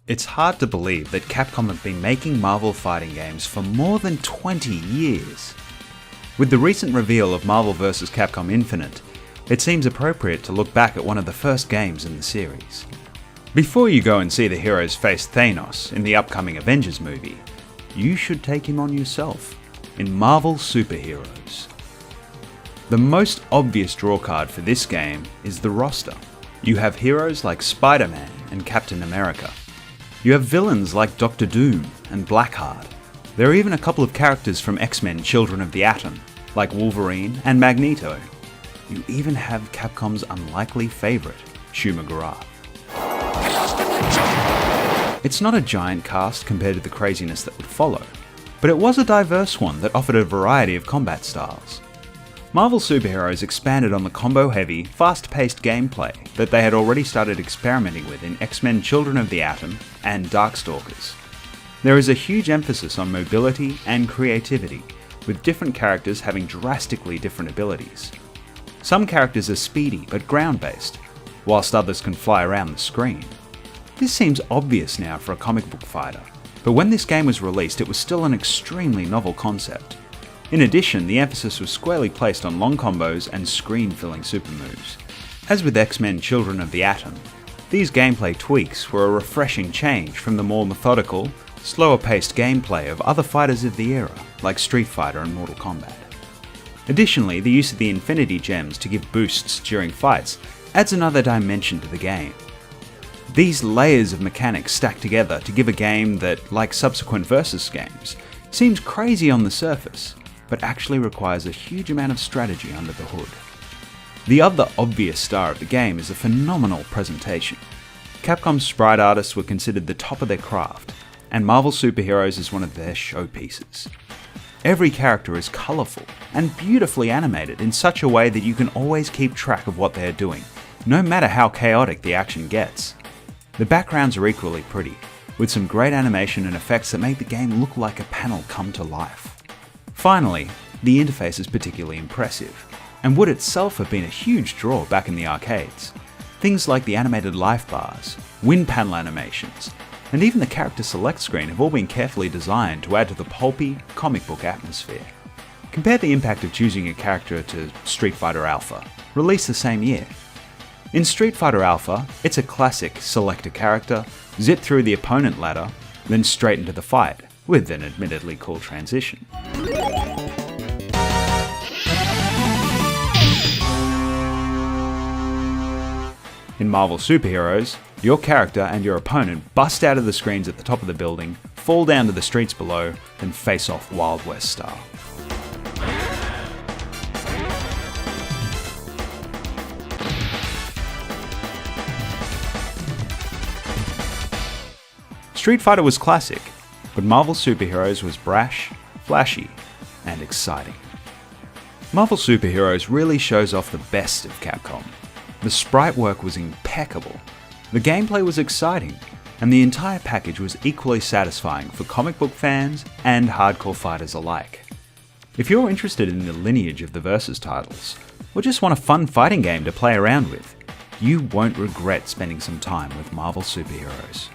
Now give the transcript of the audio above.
It's hard to believe that Capcom have been making Marvel fighting games for more than 20 years. With the recent reveal of Marvel vs. Capcom Infinite, it seems appropriate to look back at one of the first games in the series. Before you go and see the heroes face Thanos in the upcoming Avengers movie, you should take him on yourself in Marvel Superheroes. The most obvious drawcard for this game is the roster. You have heroes like Spider-Man and Captain America. You have villains like Doctor Doom and Blackheart. There are even a couple of characters from X-Men Children of the Atom, like Wolverine and Magneto. You even have Capcom's unlikely favourite, Shu McGrath. It's not a giant cast compared to the craziness that would follow, but it was a diverse one that offered a variety of combat styles. Marvel Superheroes expanded on the combo-heavy, fast-paced gameplay that they had already started experimenting with in X-Men Children of the Atom and Darkstalkers. There is a huge emphasis on mobility and creativity, with different characters having drastically different abilities. Some characters are speedy but ground-based, whilst others can fly around the screen. This seems obvious now for a comic book fighter, but when this game was released it was still an extremely novel concept. In addition, the emphasis was squarely placed on long combos and screen-filling super moves. As with X-Men Children of the Atom, these gameplay tweaks were a refreshing change from the more methodical, slower-paced gameplay of other fighters of the era, like Street Fighter and Mortal Kombat. Additionally, the use of the Infinity Gems to give boosts during fights adds another dimension to the game. These layers of mechanics stack together to give a game that, like subsequent Versus games, seems crazy on the surface, but actually requires a huge amount of strategy under the hood. The other obvious star of the game is a phenomenal presentation. Capcom's sprite artists were considered the top of their craft, and Marvel Superheroes is one of their showpieces. Every character is colourful and beautifully animated in such a way that you can always keep track of what they are doing, no matter how chaotic the action gets. The backgrounds are equally pretty, with some great animation and effects that make the game look like a panel come to life. Finally, the interface is particularly impressive, and would itself have been a huge draw back in the arcades. Things like the animated life bars, wind panel animations, and even the character select screen have all been carefully designed to add to the pulpy, comic book atmosphere. Compare the impact of choosing a character to Street Fighter Alpha, released the same year. In Street Fighter Alpha, it's a classic select a character, zip through the opponent ladder, then straight into the fight, with an admittedly cool transition. In Marvel Superheroes, your character and your opponent bust out of the screens at the top of the building, fall down to the streets below, then face off Wild West style. Street Fighter was classic, but Marvel Superheroes was brash, flashy, and exciting. Marvel Superheroes really shows off the best of Capcom. The sprite work was impeccable, the gameplay was exciting, and the entire package was equally satisfying for comic book fans and hardcore fighters alike. If you're interested in the lineage of the Versus titles, or just want a fun fighting game to play around with, you won't regret spending some time with Marvel Superheroes.